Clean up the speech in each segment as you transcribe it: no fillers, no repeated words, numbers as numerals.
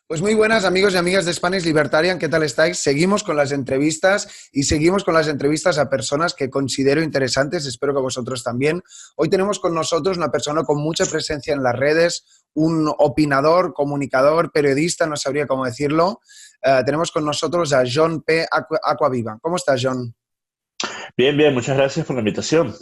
Pues muy buenas amigos y amigas de Spanish Libertarian, ¿qué tal estáis? Seguimos con las entrevistas y seguimos con las entrevistas a personas que considero interesantes, espero que vosotros también. Hoy tenemos con nosotros una persona con mucha presencia en las redes, un opinador, comunicador, periodista, no sabría cómo decirlo. Tenemos con nosotros a John P. Aquaviva. ¿Cómo estás, John? Bien, bien, muchas gracias por la invitación.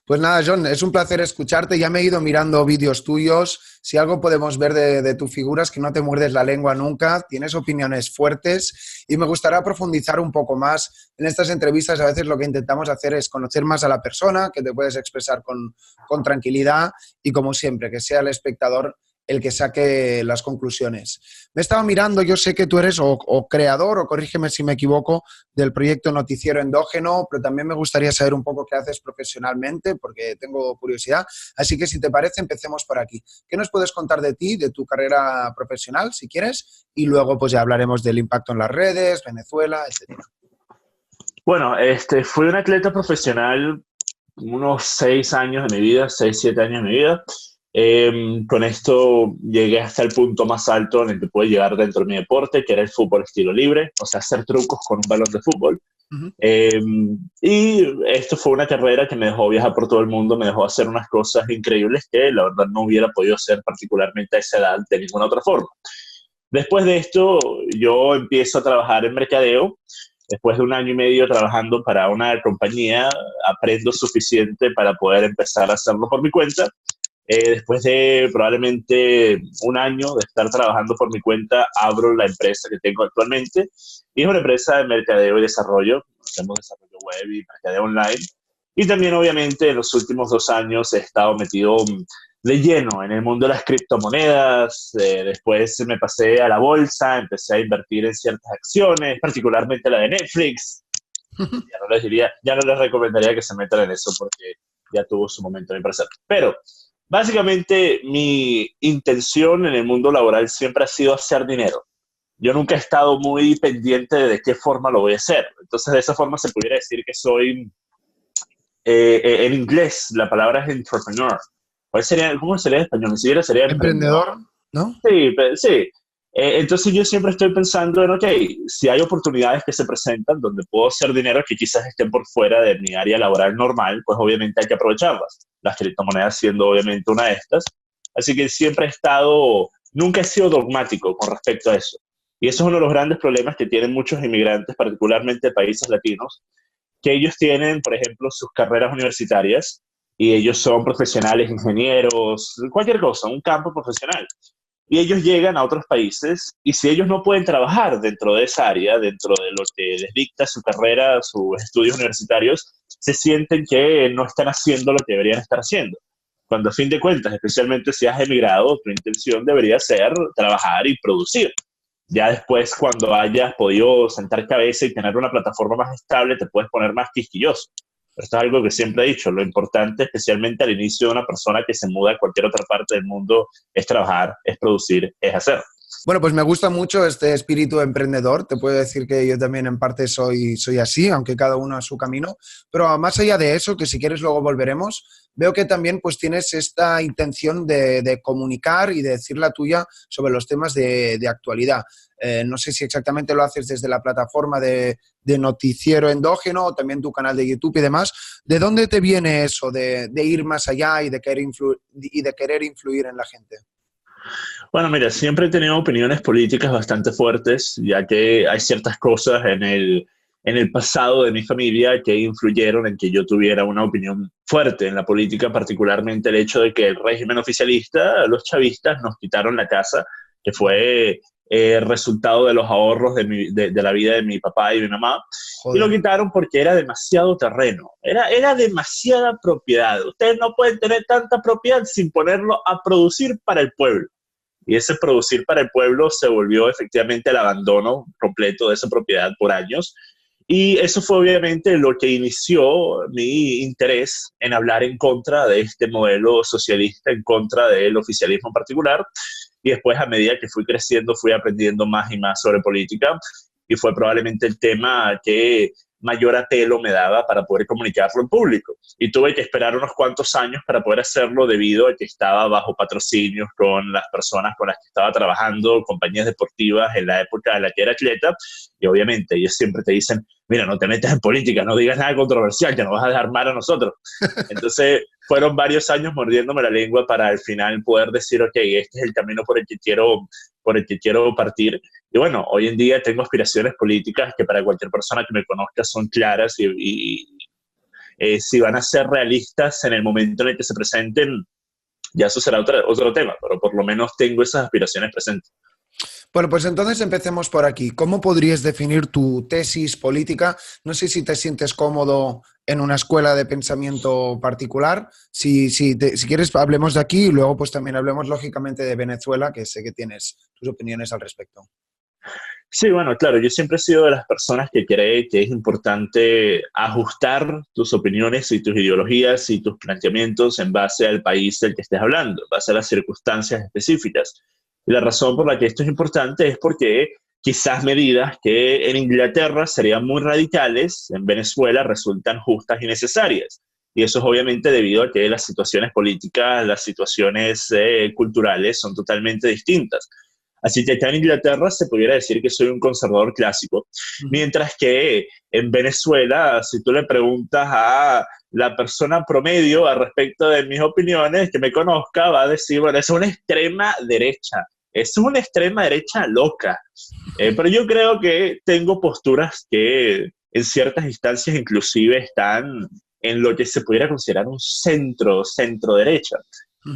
Pues nada, John, es un placer escucharte. Ya me he ido mirando vídeos tuyos. Si algo podemos ver de tu figura es que no te muerdes la lengua nunca, tienes opiniones fuertes y me gustaría profundizar un poco más. En estas entrevistas a veces lo que intentamos hacer es conocer más a la persona, que te puedes expresar con tranquilidad y como siempre, que sea el espectador el que saque las conclusiones. Me estaba mirando, yo sé que tú eres o creador, o corrígeme si me equivoco, del proyecto Noticiero Endógeno, pero también me gustaría saber un poco qué haces profesionalmente, porque tengo curiosidad. Así que si te parece, empecemos por aquí. ¿Qué nos puedes contar de ti, de tu carrera profesional, si quieres? Y luego pues ya hablaremos del impacto en las redes, Venezuela, etcétera. Bueno, fui un atleta profesional unos 6 años de mi vida, 6, 7 años de mi vida. Con esto llegué hasta el punto más alto en el que pude llegar dentro de mi deporte, que era el fútbol estilo libre, o sea, hacer trucos con un balón de fútbol. Uh-huh. Eh, y esto fue una carrera que me dejó viajar por todo el mundo, me dejó hacer unas cosas increíbles que la verdad no hubiera podido hacer particularmente a esa edad de ninguna otra forma. Después de esto, yo empiezo a trabajar en mercadeo. Después de 1 año y medio trabajando para una compañía, aprendo suficiente para poder empezar a hacerlo por mi cuenta. Después de probablemente 1 año de estar trabajando por mi cuenta, abro la empresa que tengo actualmente. Y es una empresa de mercadeo y desarrollo. Hacemos desarrollo web y mercadeo online. Y también, obviamente, en los últimos 2 años he estado metido de lleno en el mundo de las criptomonedas. Después me pasé a la bolsa, empecé a invertir en ciertas acciones, particularmente la de Netflix. Ya no les recomendaría que se metan en eso porque ya tuvo su momento de parecer. Pero básicamente mi intención en el mundo laboral siempre ha sido hacer dinero. Yo nunca he estado muy pendiente de qué forma lo voy a hacer. Entonces, de esa forma se pudiera decir que soy, en inglés, la palabra es entrepreneur. ¿Cómo sería en español? Ni siquiera sería emprendedor. Emprendedor, ¿no? Sí, sí. Entonces yo siempre estoy pensando en, ok, si hay oportunidades que se presentan donde puedo hacer dinero que quizás estén por fuera de mi área laboral normal, pues obviamente hay que aprovecharlas. Las criptomonedas siendo obviamente una de estas. Así que siempre he estado, nunca he sido dogmático con respecto a eso. Y eso es uno de los grandes problemas que tienen muchos inmigrantes, particularmente de países latinos, que ellos tienen, por ejemplo, sus carreras universitarias y ellos son profesionales, ingenieros, cualquier cosa, un campo profesional. Y ellos llegan a otros países y si ellos no pueden trabajar dentro de esa área, dentro de lo que les dicta su carrera, sus estudios universitarios, se sienten que no están haciendo lo que deberían estar haciendo. Cuando a fin de cuentas, especialmente si has emigrado, tu intención debería ser trabajar y producir. Ya después, cuando hayas podido sentar cabeza y tener una plataforma más estable, te puedes poner más quisquilloso. Pero esto es algo que siempre he dicho, lo importante, especialmente al inicio de una persona que se muda a cualquier otra parte del mundo, es trabajar, es producir, es hacer. Bueno, pues me gusta mucho este espíritu emprendedor. Te puedo decir que yo también en parte soy así, aunque cada uno a su camino. Pero más allá de eso, que si quieres luego volveremos, veo que también pues tienes esta intención de comunicar y de decir la tuya sobre los temas de actualidad. No sé si exactamente lo haces desde la plataforma de Noticiero Endógeno o también tu canal de YouTube y demás. ¿De dónde te viene eso de ir más allá y de querer influir en la gente? Bueno, mira, siempre he tenido opiniones políticas bastante fuertes, ya que hay ciertas cosas en el pasado de mi familia que influyeron en que yo tuviera una opinión fuerte en la política, particularmente el hecho de que el régimen oficialista, los chavistas, nos quitaron la casa, que fue resultado de los ahorros de la vida de mi papá y mi mamá, y lo Joder. quitaron porque era demasiado terreno, era demasiada propiedad. Ustedes no pueden tener tanta propiedad sin ponerlo a producir para el pueblo. Y ese producir para el pueblo se volvió efectivamente el abandono completo de esa propiedad por años. Y eso fue obviamente lo que inició mi interés en hablar en contra de este modelo socialista, en contra del oficialismo en particular. Y después, a medida que fui creciendo, fui aprendiendo más y más sobre política. Y fue probablemente el tema que mayor apelo me daba para poder comunicarlo en público. Y tuve que esperar unos cuantos años para poder hacerlo debido a que estaba bajo patrocinios con las personas con las que estaba trabajando, compañías deportivas en la época en la que era atleta. Y obviamente ellos siempre te dicen, mira, no te metas en política, no digas nada controversial, que nos vas a dejar mal a nosotros. Entonces fueron varios años mordiéndome la lengua para al final poder decir, ok, este es el camino por el que quiero partir. Y bueno, hoy en día tengo aspiraciones políticas que para cualquier persona que me conozca son claras y si van a ser realistas en el momento en el que se presenten, ya eso será otro tema, pero por lo menos tengo esas aspiraciones presentes. Bueno, pues entonces empecemos por aquí. ¿Cómo podrías definir tu tesis política? No sé si te sientes cómodo en una escuela de pensamiento particular. Si quieres, hablemos de aquí y luego pues también hablemos lógicamente de Venezuela, que sé que tienes tus opiniones al respecto. Sí, bueno, claro, yo siempre he sido de las personas que cree que es importante ajustar tus opiniones y tus ideologías y tus planteamientos en base al país del que estés hablando, en base a las circunstancias específicas. Y la razón por la que esto es importante es porque quizás medidas que en Inglaterra serían muy radicales, en Venezuela resultan justas y necesarias. Y eso es obviamente debido a que las situaciones políticas, las situaciones culturales son totalmente distintas. Así que acá en Inglaterra se pudiera decir que soy un conservador clásico, mientras que en Venezuela, si tú le preguntas a la persona promedio al respecto de mis opiniones, que me conozca, va a decir, bueno, es una extrema derecha, es una extrema derecha loca. Pero yo creo que tengo posturas que en ciertas instancias inclusive están en lo que se pudiera considerar un centro derecha.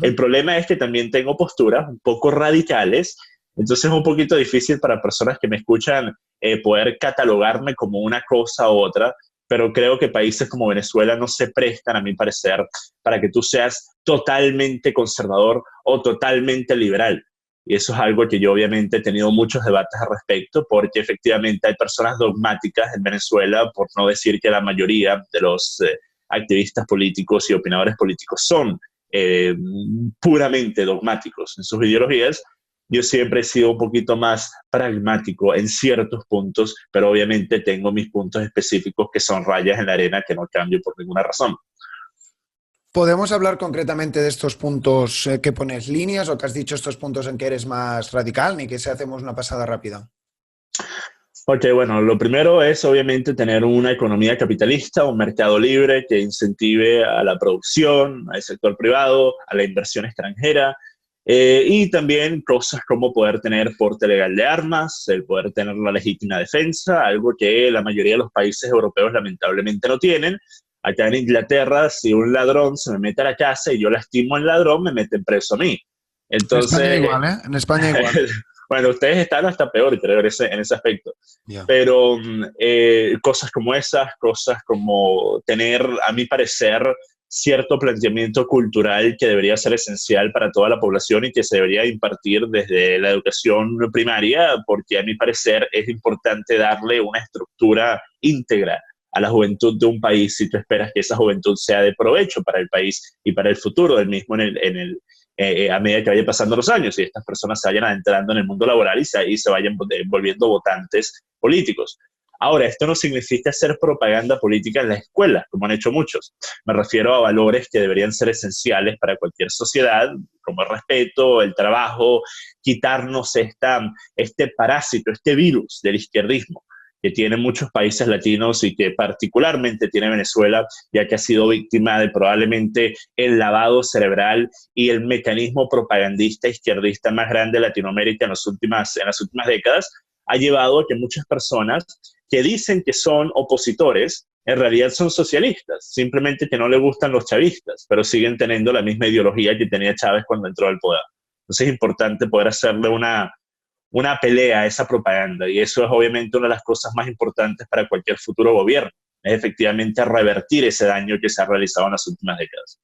El problema es que también tengo posturas un poco radicales. Entonces es un poquito difícil para personas que me escuchan poder catalogarme como una cosa u otra, pero creo que países como Venezuela no se prestan, a mi parecer, para que tú seas totalmente conservador o totalmente liberal. Y eso es algo que yo obviamente he tenido muchos debates al respecto, porque efectivamente hay personas dogmáticas en Venezuela, por no decir que la mayoría de los activistas políticos y opinadores políticos son puramente dogmáticos en sus ideologías. Yo siempre he sido un poquito más pragmático en ciertos puntos, pero obviamente tengo mis puntos específicos que son rayas en la arena que no cambio por ninguna razón. ¿Podemos hablar concretamente de estos puntos que pones líneas o que has dicho estos puntos en que eres más radical, ni que se hacemos una pasada rápida? Ok, bueno, lo primero es obviamente tener una economía capitalista, un mercado libre que incentive a la producción, al sector privado, a la inversión extranjera. Y también cosas como poder tener porte legal de armas, el poder tener la legítima defensa, algo que la mayoría de los países europeos lamentablemente no tienen. Acá en Inglaterra, si un ladrón se me mete a la casa y yo lastimo al ladrón, me meten preso a mí. En España Entonces, igual, ¿eh? En España igual. bueno, ustedes están hasta peor, creo, en ese aspecto. Yeah. Pero cosas como esas, cosas como tener, a mi parecer, cierto planteamiento cultural que debería ser esencial para toda la población y que se debería impartir desde la educación primaria, porque a mi parecer es importante darle una estructura íntegra a la juventud de un país si tú esperas que esa juventud sea de provecho para el país y para el futuro del mismo a medida que vayan pasando los años y estas personas se vayan adentrando en el mundo laboral y se vayan volviendo votantes políticos. Ahora, esto no significa hacer propaganda política en la escuela, como han hecho muchos. Me refiero a valores que deberían ser esenciales para cualquier sociedad, como el respeto, el trabajo, quitarnos este parásito, este virus del izquierdismo que tienen muchos países latinos y que particularmente tiene Venezuela, ya que ha sido víctima de probablemente el lavado cerebral y el mecanismo propagandista izquierdista más grande de Latinoamérica en las últimas décadas, ha llevado a que muchas personas que dicen que son opositores, en realidad son socialistas, simplemente que no les gustan los chavistas, pero siguen teniendo la misma ideología que tenía Chávez cuando entró al poder. Entonces es importante poder hacerle una pelea a esa propaganda, y eso es obviamente una de las cosas más importantes para cualquier futuro gobierno, es efectivamente revertir ese daño que se ha realizado en las últimas décadas.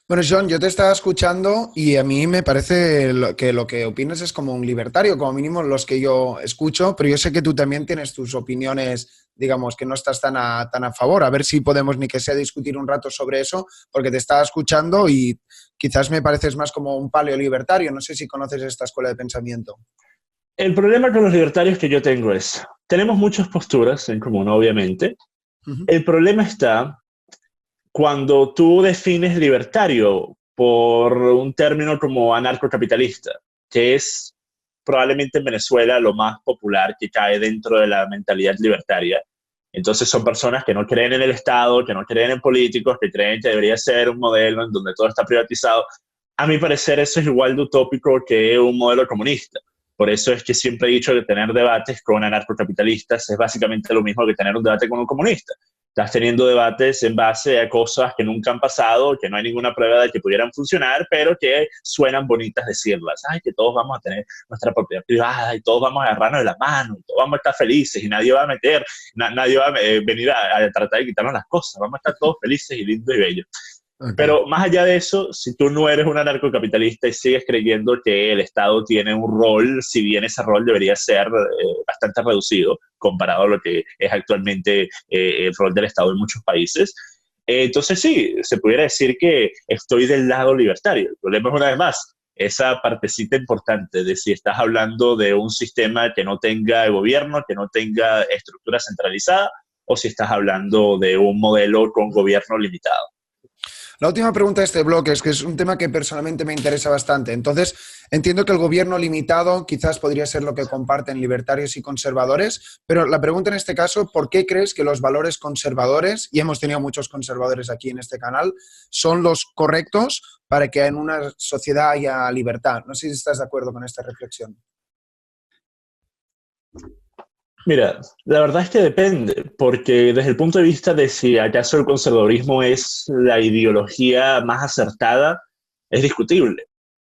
Bueno, John, yo te estaba escuchando y a mí me parece que lo que opinas es como un libertario, como mínimo los que yo escucho, pero yo sé que tú también tienes tus opiniones, digamos, que no estás tan a favor. A ver si podemos ni que sea discutir un rato sobre eso, porque te estaba escuchando y quizás me pareces más como un paleolibertario. No sé si conoces esta escuela de pensamiento. El problema con los libertarios que yo tengo es, tenemos muchas posturas en común, obviamente, Ujú. El problema está cuando tú defines libertario por un término como anarcocapitalista, que es probablemente en Venezuela lo más popular que cae dentro de la mentalidad libertaria. Entonces son personas que no creen en el Estado, que no creen en políticos, que creen que debería ser un modelo en donde todo está privatizado. A mi parecer eso es igual de utópico que un modelo comunista. Por eso es que siempre he dicho que tener debates con anarcocapitalistas es básicamente lo mismo que tener un debate con un comunista. Estás teniendo debates en base a cosas que nunca han pasado, que no hay ninguna prueba de que pudieran funcionar, pero que suenan bonitas decirlas. Ay, que todos vamos a tener nuestra propiedad privada y todos vamos a agarrarnos de la mano y todos vamos a estar felices y nadie va a meter, nadie va a venir a tratar de quitarnos las cosas. Vamos a estar todos felices y lindos y bellos. Okay. Pero más allá de eso, si tú no eres un anarcocapitalista y sigues creyendo que el Estado tiene un rol, si bien ese rol debería ser bastante reducido comparado a lo que es actualmente el rol del Estado en muchos países, entonces sí, se pudiera decir que estoy del lado libertario. El problema es una vez más esa partecita importante de si estás hablando de un sistema que no tenga gobierno, que no tenga estructura centralizada, o si estás hablando de un modelo con gobierno limitado. La última pregunta de este bloque es que es un tema que personalmente me interesa bastante. Entonces, entiendo que el gobierno limitado quizás podría ser lo que comparten libertarios y conservadores, pero la pregunta en este caso, ¿por qué crees que los valores conservadores, y hemos tenido muchos conservadores aquí en este canal, son los correctos para que en una sociedad haya libertad? No sé si estás de acuerdo con esta reflexión. Mira, la verdad es que depende, porque desde el punto de vista de si acaso el conservadurismo es la ideología más acertada, es discutible.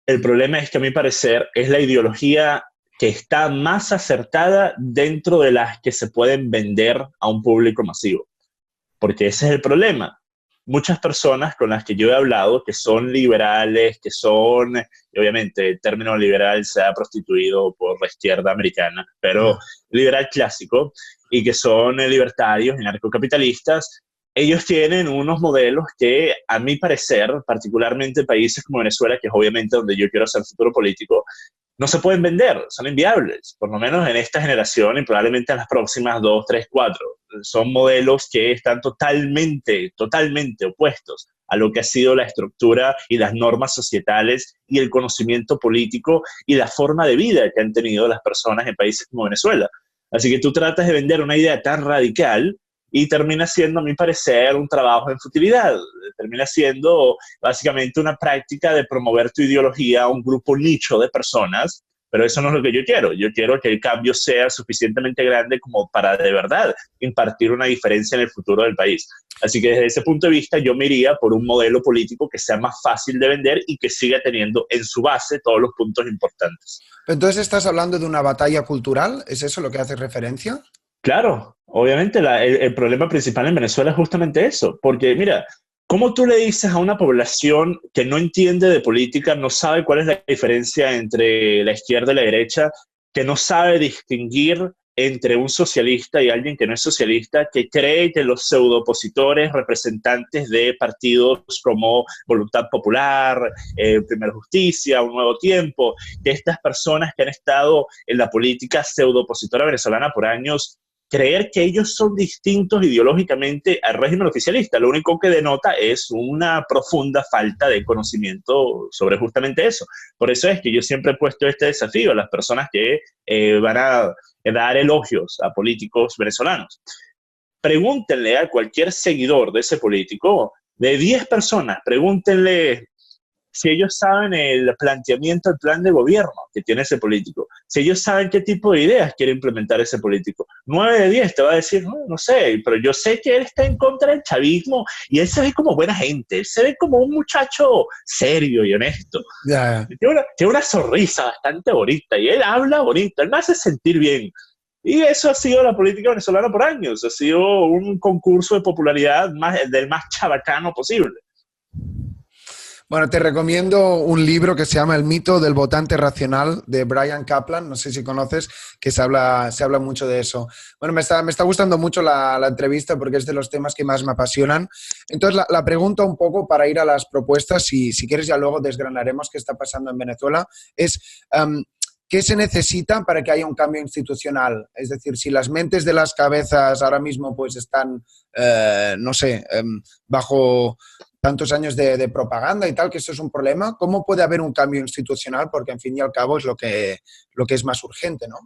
El problema es que a mi parecer es la ideología que está más acertada dentro de las que se pueden vender a un público masivo, porque ese es el problema. Muchas personas con las que yo he hablado, que son liberales, que son, y obviamente el término liberal se ha prostituido por la izquierda americana, pero liberal clásico, y que son libertarios y narcocapitalistas, ellos tienen unos modelos que, a mi parecer, particularmente en países como Venezuela, que es obviamente donde yo quiero hacer futuro político, no se pueden vender, son inviables, por lo menos en esta generación y probablemente en las próximas 2, 3, 4. Son modelos que están totalmente opuestos a lo que ha sido la estructura y las normas societales y el conocimiento político y la forma de vida que han tenido las personas en países como Venezuela. Así que tú tratas de vender una idea tan radical y termina siendo, a mi parecer, un trabajo en futilidad. Termina siendo básicamente una práctica de promover tu ideología a un grupo nicho de personas, pero eso no es lo que yo quiero. Yo quiero que el cambio sea suficientemente grande como para de verdad impartir una diferencia en el futuro del país. Así que desde ese punto de vista yo me iría por un modelo político que sea más fácil de vender y que siga teniendo en su base todos los puntos importantes. Entonces, ¿estás hablando de una batalla cultural? ¿Es eso lo que hace referencia? Claro, obviamente el problema principal en Venezuela es justamente eso, porque mira, ¿cómo tú le dices a una población que no entiende de política, no sabe cuál es la diferencia entre la izquierda y la derecha, que no sabe distinguir entre un socialista y alguien que no es socialista, que cree que los pseudo-opositores, representantes de partidos como Voluntad Popular, Primera Justicia, Un Nuevo Tiempo, que estas personas que han estado en la política pseudo-opositora venezolana por años, creer que ellos son distintos ideológicamente al régimen oficialista? Lo único que denota es una profunda falta de conocimiento sobre justamente eso. Por eso es que yo siempre he puesto este desafío a las personas que van a dar elogios a políticos venezolanos. Pregúntenle a cualquier seguidor de ese político, de 10 personas, pregúntenle si ellos saben el planteamiento, el plan de gobierno que tiene ese político, si ellos saben qué tipo de ideas quiere implementar ese político. 9 de 10 te va a decir, no sé, pero yo sé que él está en contra del chavismo y él se ve como buena gente, él se ve como un muchacho serio y honesto. Ya. Tiene una sonrisa bastante bonita y él habla bonito, él me hace sentir bien. Y eso ha sido la política venezolana por años, ha sido un concurso de popularidad del más chabacano posible. Bueno, te recomiendo un libro que se llama El mito del votante racional de Bryan Caplan, no sé si conoces, que se habla mucho de eso. Bueno, me está gustando mucho la entrevista porque es de los temas que más me apasionan. Entonces, la pregunta un poco para ir a las propuestas, si quieres ya luego desgranaremos qué está pasando en Venezuela, es ¿qué se necesita para que haya un cambio institucional? Es decir, si las mentes de las cabezas ahora mismo pues están, no sé, bajo tantos años de propaganda y tal, que esto es un problema, ¿cómo puede haber un cambio institucional? Porque, en fin y al cabo, es lo que es más urgente, ¿no?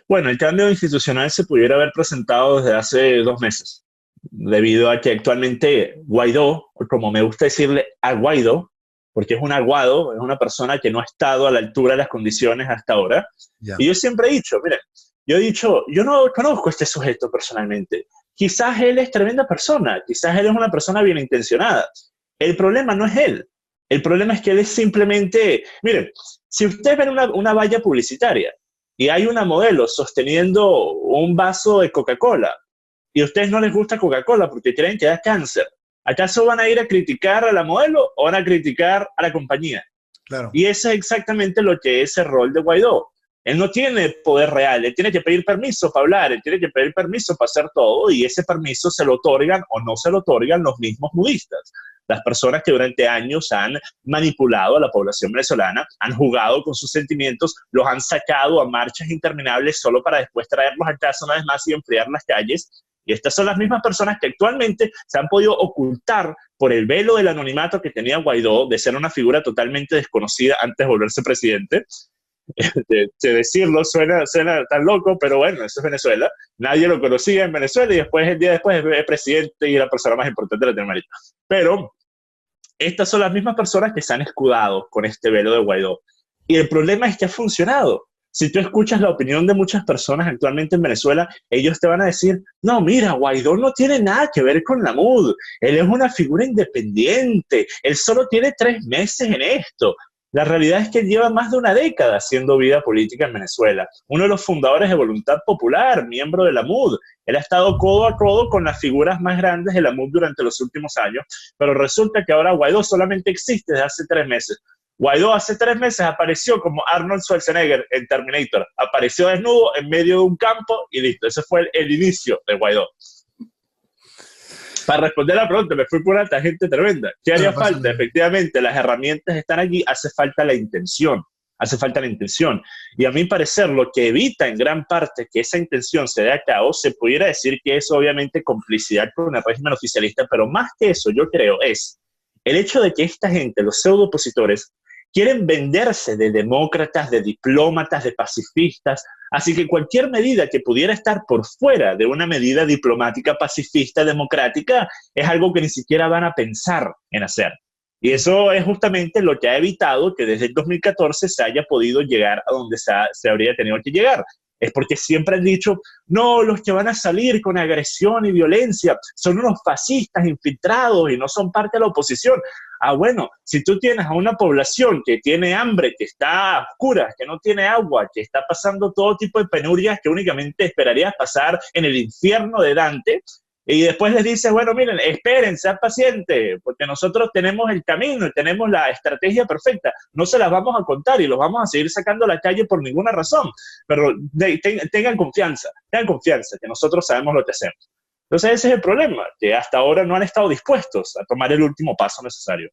Bueno, el cambio institucional se pudiera haber presentado desde hace 2 meses, debido a que actualmente Guaidó, o como me gusta decirle a Guaidó, porque es un aguado, es una persona que no ha estado a la altura de las condiciones hasta ahora. Ya. Y yo siempre he dicho, miren, yo no conozco a este sujeto personalmente. Quizás él es tremenda persona, quizás él es una persona bien intencionada. El problema no es él. El problema es que él es simplemente, miren, si ustedes ven una valla publicitaria y hay una modelo sosteniendo un vaso de Coca-Cola y a ustedes no les gusta Coca-Cola porque creen que da cáncer, ¿acaso van a ir a criticar a la modelo o van a criticar a la compañía? Claro. Y eso es exactamente lo que es el rol de Guaidó. Él no tiene poder real, él tiene que pedir permiso para hablar, él tiene que pedir permiso para hacer todo, y ese permiso se lo otorgan o no se lo otorgan los mismos nudistas. Las personas que durante años han manipulado a la población venezolana, han jugado con sus sentimientos, los han sacado a marchas interminables solo para después traerlos a casa una vez más y enfriar las calles. Y estas son las mismas personas que actualmente se han podido ocultar por el velo del anonimato que tenía Guaidó, de ser una figura totalmente desconocida antes de volverse presidente. De decirlo suena tan loco, pero bueno, eso es Venezuela. Nadie lo conocía en Venezuela y después, el día después, es presidente y la persona más importante de Latinoamérica. Pero estas son las mismas personas que se han escudado con este velo de Guaidó. Y el problema es que ha funcionado. Si tú escuchas la opinión de muchas personas actualmente en Venezuela, ellos te van a decir, no, mira, Guaidó no tiene nada que ver con la MUD. Él es una figura independiente. Él solo tiene 3 meses en esto. La realidad es que él lleva más de una década haciendo vida política en Venezuela. Uno de los fundadores de Voluntad Popular, miembro de la MUD. Él ha estado codo a codo con las figuras más grandes de la MUD durante los últimos años, pero resulta que ahora Guaidó solamente existe desde hace 3 meses. Guaidó hace 3 meses apareció como Arnold Schwarzenegger en Terminator. Apareció desnudo en medio de un campo y listo. Ese fue el inicio de Guaidó. Para responder a la pregunta, me fui por una tangente tremenda. ¿Qué haría falta? Efectivamente, las herramientas están allí, hace falta la intención. Hace falta la intención. Y a mi parecer, lo que evita en gran parte que esa intención se dé a cabo, se pudiera decir que es obviamente complicidad con el régimen oficialista, pero más que eso, yo creo, es el hecho de que esta gente, los pseudo opositores, quieren venderse de demócratas, de diplómatas, de pacifistas. Así que cualquier medida que pudiera estar por fuera de una medida diplomática, pacifista, democrática, es algo que ni siquiera van a pensar en hacer. Y eso es justamente lo que ha evitado que desde el 2014 se haya podido llegar a donde se habría tenido que llegar. Es porque siempre han dicho, no, los que van a salir con agresión y violencia son unos fascistas infiltrados y no son parte de la oposición. Ah, bueno, si tú tienes a una población que tiene hambre, que está a oscuras, que no tiene agua, que está pasando todo tipo de penurias que únicamente esperarías pasar en el infierno de Dante, y después les dices, bueno, miren, esperen, sean pacientes, porque nosotros tenemos el camino y tenemos la estrategia perfecta. No se las vamos a contar y los vamos a seguir sacando a la calle por ninguna razón. Pero tengan confianza, que nosotros sabemos lo que hacemos. Entonces ese es el problema, que hasta ahora no han estado dispuestos a tomar el último paso necesario.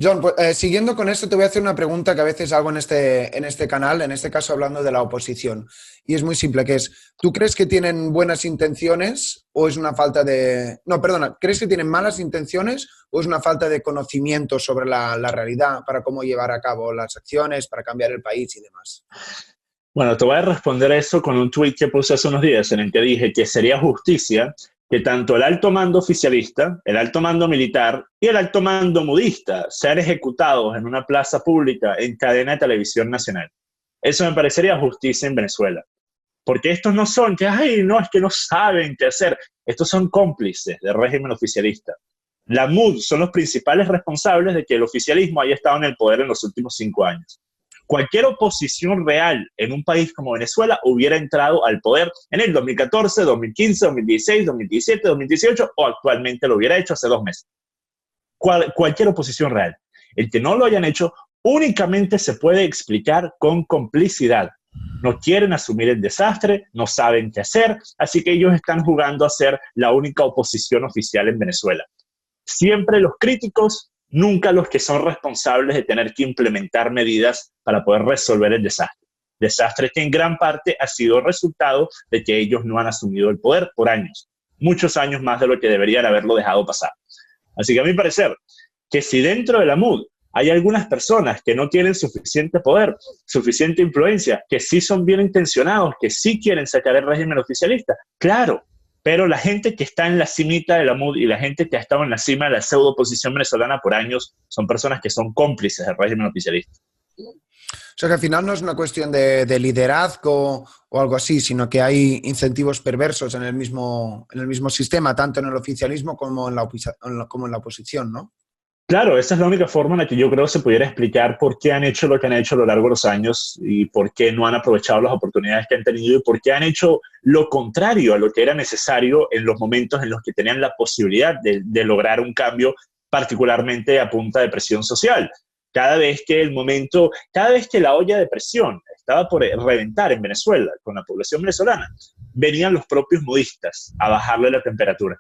John, pues, siguiendo con esto, te voy a hacer una pregunta que a veces hago en este canal, en este caso hablando de la oposición. Y es muy simple, que es, ¿tú crees que tienen buenas intenciones o es una falta de... No, perdona, ¿crees que tienen malas intenciones o es una falta de conocimiento sobre la realidad para cómo llevar a cabo las acciones, para cambiar el país y demás? Bueno, te voy a responder a eso con un tuit que puse hace unos días en el que dije que sería justicia que tanto el alto mando oficialista, el alto mando militar y el alto mando mudista sean ejecutados en una plaza pública en cadena de televisión nacional. Eso me parecería justicia en Venezuela. Porque estos no son que, ay, no, es que no saben qué hacer. Estos son cómplices del régimen oficialista. La MUD son los principales responsables de que el oficialismo haya estado en el poder en los últimos 5 años. Cualquier oposición real en un país como Venezuela hubiera entrado al poder en el 2014, 2015, 2016, 2017, 2018 o actualmente lo hubiera hecho hace 2 meses. Cualquier oposición real. El que no lo hayan hecho únicamente se puede explicar con complicidad. No quieren asumir el desastre, no saben qué hacer, así que ellos están jugando a ser la única oposición oficial en Venezuela. Siempre los críticos, nunca los que son responsables de tener que implementar medidas para poder resolver el desastre. desastre que en gran parte ha sido resultado de que ellos no han asumido el poder por años, muchos años más de lo que deberían haberlo dejado pasar. Así que a mi parecer, que si dentro de la MUD hay algunas personas que no tienen suficiente poder, suficiente influencia, que sí son bien intencionados, que sí quieren sacar el régimen oficialista, claro, pero la gente que está en la cimita de la MUD y la gente que ha estado en la cima de la pseudo oposición venezolana por años son personas que son cómplices del régimen oficialista. O sea que al final no es una cuestión de liderazgo o algo así, sino que hay incentivos perversos en el mismo sistema, tanto en el oficialismo como en la oposición, ¿no? Claro, esa es la única forma en la que yo creo que se pudiera explicar por qué han hecho lo que han hecho a lo largo de los años y por qué no han aprovechado las oportunidades que han tenido y por qué han hecho lo contrario a lo que era necesario en los momentos en los que tenían la posibilidad de lograr un cambio, particularmente a punta de presión social. Cada vez que la olla de presión estaba por reventar en Venezuela con la población venezolana, venían los propios modistas a bajarle la temperatura.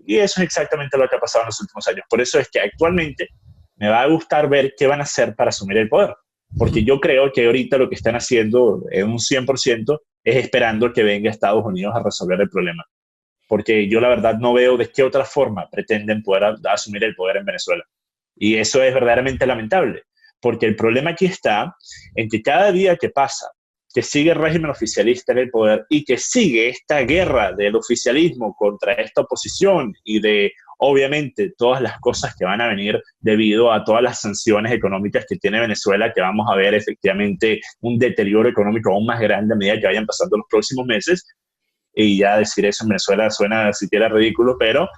Y eso es exactamente lo que ha pasado en los últimos años. Por eso es que actualmente me va a gustar ver qué van a hacer para asumir el poder. Porque yo creo que ahorita lo que están haciendo en un 100% es esperando que venga Estados Unidos a resolver el problema. Porque yo la verdad no veo de qué otra forma pretenden poder asumir el poder en Venezuela. Y eso es verdaderamente lamentable. Porque el problema aquí está en que cada día que pasa, que sigue el régimen oficialista en el poder y que sigue esta guerra del oficialismo contra esta oposición y de, obviamente, todas las cosas que van a venir debido a todas las sanciones económicas que tiene Venezuela, que vamos a ver efectivamente un deterioro económico aún más grande a medida que vayan pasando los próximos meses. Y ya decir eso en Venezuela suena siquiera ridículo, pero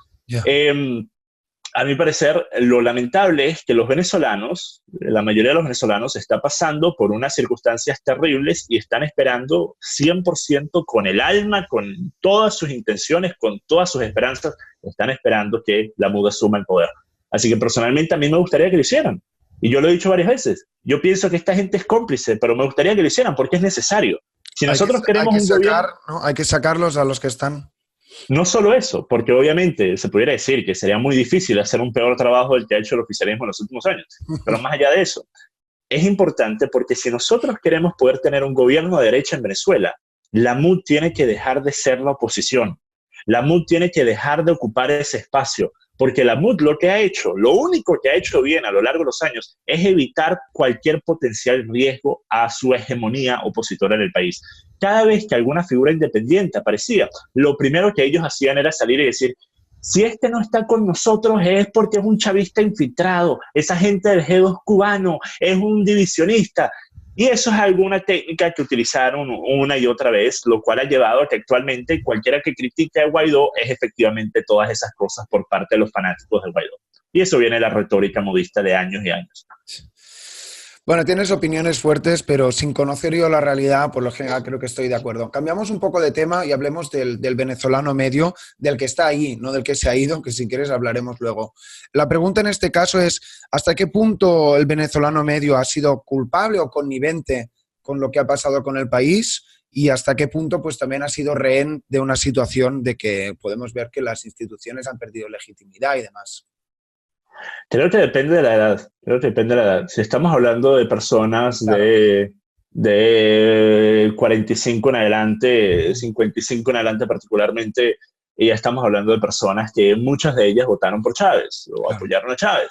a mi parecer, lo lamentable es que los venezolanos, la mayoría de los venezolanos, está pasando por unas circunstancias terribles y están esperando 100% con el alma, con todas sus intenciones, con todas sus esperanzas, están esperando que la MUD asuma el poder. Así que personalmente a mí me gustaría que lo hicieran. Y yo lo he dicho varias veces. Yo pienso que esta gente es cómplice, pero me gustaría que lo hicieran porque es necesario. Si nosotros queremos un gobierno... ¿no? Hay que sacarlos a los que están... No solo eso, porque obviamente se pudiera decir que sería muy difícil hacer un peor trabajo del que ha hecho el oficialismo en los últimos años, pero más allá de eso, es importante porque si nosotros queremos poder tener un gobierno de derecha en Venezuela, la MUD tiene que dejar de ser la oposición, la MUD tiene que dejar de ocupar ese espacio, porque la MUD lo que ha hecho, lo único que ha hecho bien a lo largo de los años es evitar cualquier potencial riesgo a su hegemonía opositora en el país. Cada vez que alguna figura independiente aparecía, lo primero que ellos hacían era salir y decir, si este no está con nosotros es porque es un chavista infiltrado, esa gente del G2 cubano, es un divisionista. Y eso es alguna técnica que utilizaron una y otra vez, lo cual ha llevado a que actualmente cualquiera que critique a Guaidó es efectivamente todas esas cosas por parte de los fanáticos de Guaidó. Y eso viene de la retórica modista de años y años. Bueno, tienes opiniones fuertes, pero sin conocer yo la realidad, por lo general creo que estoy de acuerdo. Cambiamos un poco de tema y hablemos del venezolano medio, del que está ahí, no del que se ha ido, que si quieres hablaremos luego. La pregunta en este caso es, ¿hasta qué punto el venezolano medio ha sido culpable o connivente con lo que ha pasado con el país? Y hasta qué punto pues también ha sido rehén de una situación de que podemos ver que las instituciones han perdido legitimidad y demás. Creo que depende de la edad. Si estamos hablando de personas claro, de 45 en adelante, 55 en adelante particularmente, y ya estamos hablando de personas que muchas de ellas votaron por Chávez o claro, apoyaron a Chávez.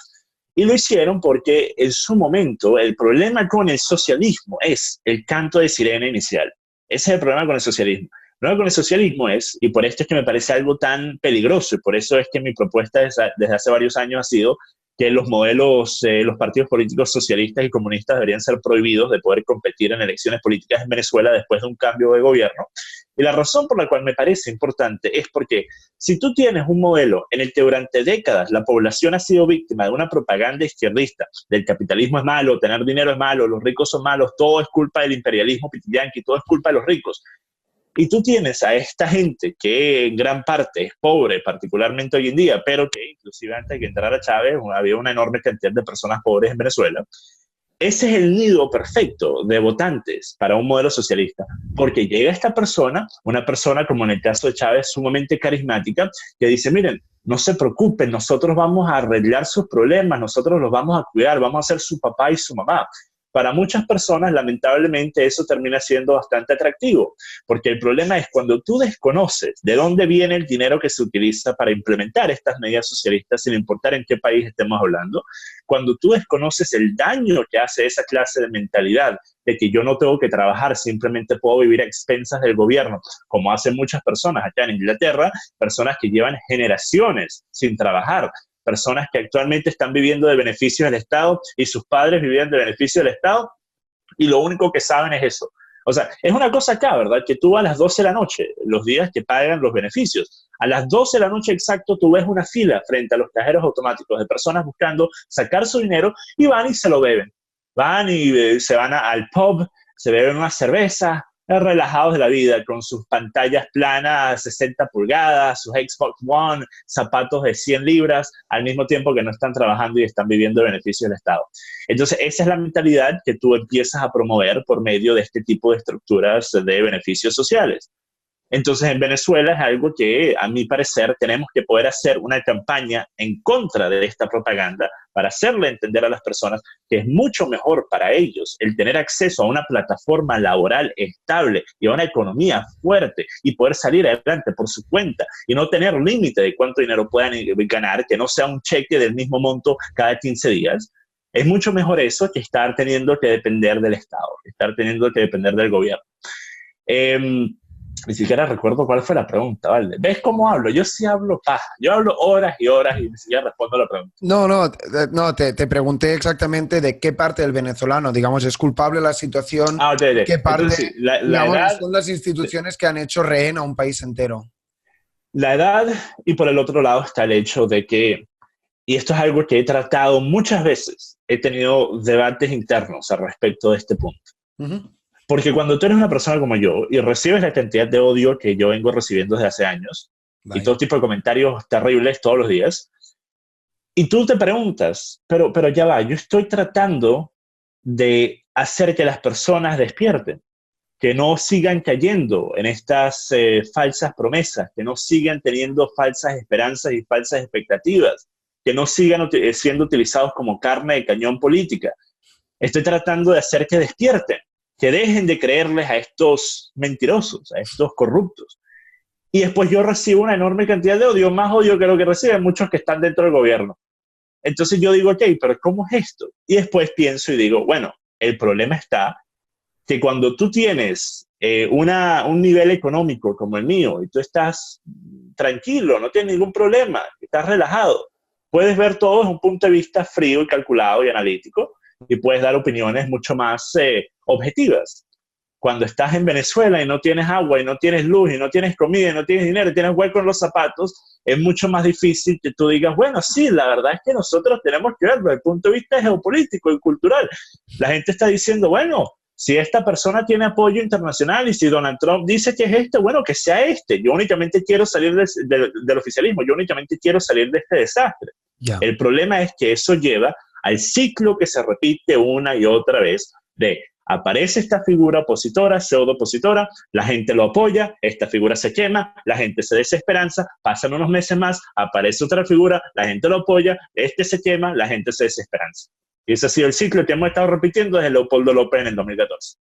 Y lo hicieron porque en su momento el problema con el socialismo es el canto de sirena inicial. Ese es el problema con el socialismo. El problema con el socialismo es, y por esto es que me parece algo tan peligroso, y por eso es que mi propuesta desde hace varios años ha sido que los modelos, los partidos políticos socialistas y comunistas deberían ser prohibidos de poder competir en elecciones políticas en Venezuela después de un cambio de gobierno. Y la razón por la cual me parece importante es porque si tú tienes un modelo en el que durante décadas la población ha sido víctima de una propaganda izquierdista, del capitalismo es malo, tener dinero es malo, los ricos son malos, todo es culpa del imperialismo pitiyanqui, todo es culpa de los ricos. Y tú tienes a esta gente que en gran parte es pobre, particularmente hoy en día, pero que inclusive antes de que entrara Chávez había una enorme cantidad de personas pobres en Venezuela. Ese es el nido perfecto de votantes para un modelo socialista, porque llega esta persona, una persona como en el caso de Chávez, sumamente carismática, que dice, miren, no se preocupen, nosotros vamos a arreglar sus problemas, nosotros los vamos a cuidar, vamos a ser su papá y su mamá. para muchas personas, lamentablemente, eso termina siendo bastante atractivo, porque el problema es cuando tú desconoces de dónde viene el dinero que se utiliza para implementar estas medidas socialistas, sin importar en qué país estemos hablando, cuando tú desconoces el daño que hace esa clase de mentalidad, de que yo no tengo que trabajar, simplemente puedo vivir a expensas del gobierno, como hacen muchas personas acá en Inglaterra, personas que llevan generaciones sin trabajar, personas que actualmente están viviendo de beneficios del Estado y sus padres vivían de beneficios del Estado y lo único que saben es eso. O sea, es una cosa acá, ¿verdad? Que tú a las 12 de la noche, los días que pagan los beneficios, a las 12 de la noche exacto tú ves una fila frente a los cajeros automáticos de personas buscando sacar su dinero y van y se lo beben. Van y se van al pub, se beben una cerveza, relajados de la vida, con sus pantallas planas 60 pulgadas, sus Xbox One, zapatos de 100 libras, al mismo tiempo que no están trabajando y están viviendo el beneficio del Estado. Entonces, esa es la mentalidad que tú empiezas a promover por medio de este tipo de estructuras de beneficios sociales. Entonces, en Venezuela es algo que, a mi parecer, tenemos que poder hacer una campaña en contra de esta propaganda para hacerle entender a las personas que es mucho mejor para ellos el tener acceso a una plataforma laboral estable y a una economía fuerte y poder salir adelante por su cuenta y no tener límite de cuánto dinero puedan ganar, que no sea un cheque del mismo monto cada 15 días. Es mucho mejor eso que estar teniendo que depender del Estado, estar teniendo que depender del gobierno. Ni siquiera recuerdo cuál fue la pregunta, ¿vale? ¿Ves cómo hablo? Yo sí hablo paja. Yo hablo horas y horas y ni siquiera respondo a la pregunta. No, te pregunté exactamente de qué parte del venezolano, digamos, es culpable la situación, qué parte, entonces, sí, digamos, edad, son las instituciones que han hecho rehén a un país entero. la edad, y por el otro lado está el hecho de que, y esto es algo que he tratado muchas veces, he tenido debates internos al respecto de este punto. Uh-huh. Porque cuando tú eres una persona como yo y recibes la cantidad de odio que yo vengo recibiendo desde hace años, y todo tipo de comentarios terribles todos los días, y tú te preguntas, pero ya va, yo estoy tratando de hacer que las personas despierten, que no sigan cayendo en estas falsas promesas, que no sigan teniendo falsas esperanzas y falsas expectativas, que no sigan siendo utilizados como carne de cañón política. Estoy tratando de hacer que despierten, que dejen de creerles a estos mentirosos, a estos corruptos. Y después yo recibo una enorme cantidad de odio, más odio que lo que reciben muchos que están dentro del gobierno. Entonces yo digo, ok, pero ¿cómo es esto? Y después pienso y digo, bueno, el problema está que cuando tú tienes un nivel económico como el mío y tú estás tranquilo, no tienes ningún problema, estás relajado, puedes ver todo desde un punto de vista frío y calculado y analítico y puedes dar opiniones mucho más objetivas. Cuando estás en Venezuela y no tienes agua y no tienes luz y no tienes comida y no tienes dinero y tienes hueco en los zapatos, es mucho más difícil que tú digas, bueno, sí, la verdad es que nosotros tenemos que verlo desde el punto de vista geopolítico y cultural. La gente está diciendo, bueno, si esta persona tiene apoyo internacional y si Donald Trump dice que es este, bueno, que sea este. Yo únicamente quiero salir del oficialismo, yo únicamente quiero salir de este desastre. Yeah. El problema es que eso lleva al ciclo que se repite una y otra vez de aparece esta figura opositora, pseudo opositora, la gente lo apoya, esta figura se quema, la gente se desesperanza, pasan unos meses más, aparece otra figura, la gente lo apoya, este se quema, la gente se desesperanza. Y ese ha sido el ciclo que hemos estado repitiendo desde Leopoldo López en el 2014.